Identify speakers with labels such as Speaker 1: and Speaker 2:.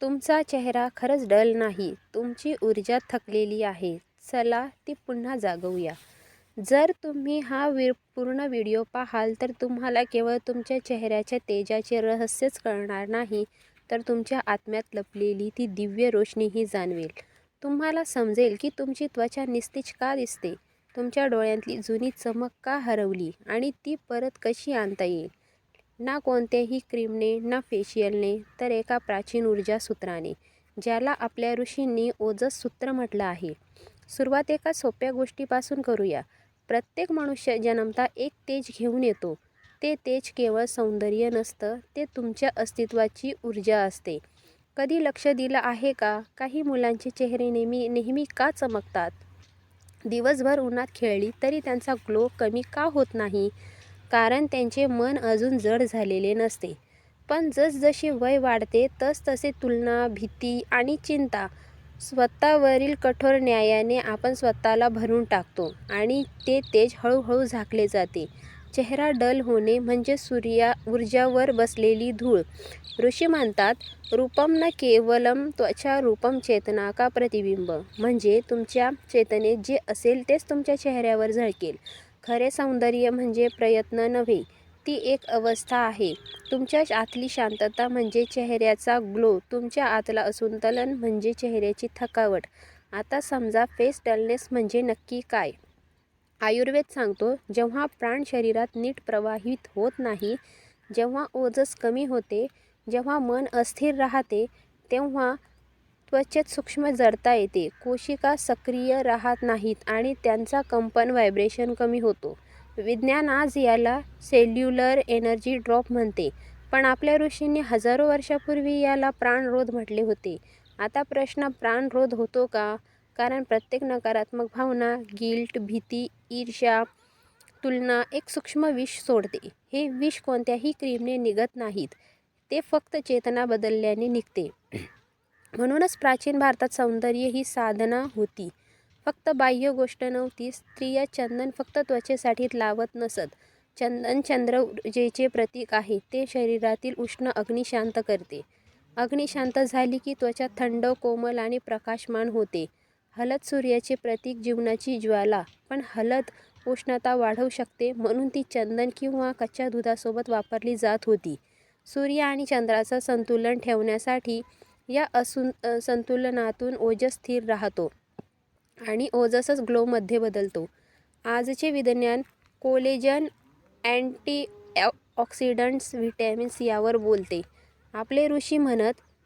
Speaker 1: तुमचा चेहरा खरंच डल नाही. तुमची ऊर्जा थकलेली आहे. चला ती पुन्हा जागवूया. जर तुम्ही हा पूर्ण व्हिडिओ पाहाल तर तुम्हाला केवळ तुमच्या चेहऱ्याच्या तेजाचे रहस्यच कळणार नाही, तर तुमच्या आत्म्यात लपलेली ती दिव्य रोषणीही जाणवेल. तुम्हाला समजेल की तुमची त्वचा निस्तेज का दिसते, तुमच्या डोळ्यांतली जुनी चमक का हरवली आणि ती परत कशी आणता येईल. ना कोणत्याही क्रीमने, ना फेशियलने, तर एका प्राचीन ऊर्जा सूत्राने, ज्याला आपल्या ऋषींनी ओजस सूत्र म्हटलं आहे. सुरुवात एका सोप्या गोष्टीपासून करूया. प्रत्येक मनुष्य जन्मता एक तेज घेऊन येतो. ते तेज केवळ सौंदर्य नसतं, ते तुमच्या अस्तित्वाची ऊर्जा असते. कधी लक्ष दिलं आहे का, काही मुलांचे चेहरे नेहमी का चमकतात? दिवसभर उन्हात खेळली तरी त्यांचा ग्लो कमी का होत नाही? कारण त्यांचे मन अजून जड झालेले नसते. पण जसजशी वय वाढते तसतसे तुलना, भीती आणि चिंता, स्वतःवरील कठोर न्यायाने आपण स्वतःला भरून टाकतो आणि ते तेज हळूहळू झाकले जाते. चेहरा डल होणे म्हणजे ऊर्जावर बसलेली धूळ. ऋषी म्हणतात, रूपम न केवलम त्वचा रूपम चेतना का प्रतिबिंब. म्हणजे तुमच्या चेतनेत जे असेल तेच तुमच्या चेहऱ्यावर झळकेल. खरे सौंदर्य म्हणजे प्रयत्न नव्हे, ती एक अवस्था आहे. तुमच्या आतली शांतता म्हणजे चेहऱ्याचा ग्लो, तुमच्या आतला असंतुलन म्हणजे चेहऱ्याची थकावट. आता समजा फेस डलनेस म्हणजे नक्की काय? आयुर्वेद सांगतो, जेव्हा प्राण शरीरात नीट प्रवाहित होत नाही, जेव्हा ओजस कमी होते, जेव्हा मन अस्थिर राहते, तेव्हा त्वचेत सूक्ष्म जडता येते, कोशिका सक्रिय राहत नाहीत आणि त्यांचा कंपन व्हायब्रेशन कमी होतो. विज्ञान आज याला सेल्युलर एनर्जी ड्रॉप म्हणते, पण आपल्या ऋषींनी हजारो वर्षापूर्वी याला प्राणरोध म्हटले होते. आता प्रश्न, प्राणरोध होतो का? कारण प्रत्येक नकारात्मक भावना, गिल्ट, भीती, ईर्ष्या, तुलना एक सूक्ष्म विष सोडते. हे विष कोणत्याही क्रीमने निघत नाहीत, ते फक्त चेतना बदलल्याने निघते. म्हणूनच प्राचीन भारतात सौंदर्य ही साधना होती, फक्त बाह्य गोष्ट नव्हती. स्त्रिया चंदन फक्त त्वचेसाठी लावत नसत. चंदन चंद्र ऊर्जेचे प्रतीक आहे. ते शरीरातील उष्ण अग्नी शांत करते. अग्नी शांत झाली की त्वचा थंड, कोमल आणि प्रकाशमान होते. हळद सूर्याचे प्रतीक, जीवनाची ज्वाला. पण हळद उष्णता वाढवू शकते, म्हणून ती चंदन किंवा कच्च्या दुधासोबत वापरली जात होती. सूर्य आणि चंद्राचं संतुलन ठेवण्यासाठी या संतुलनातून ओजस स्थिर राहतो आणि ओजसच ग्लोमध्ये बदलतो. आजचे विज्ञान कोलेजन, अँटीऑक्सिडंट्स, व्हिटॅमिन्स यावर बोलते. आपले ऋषी म्हणत,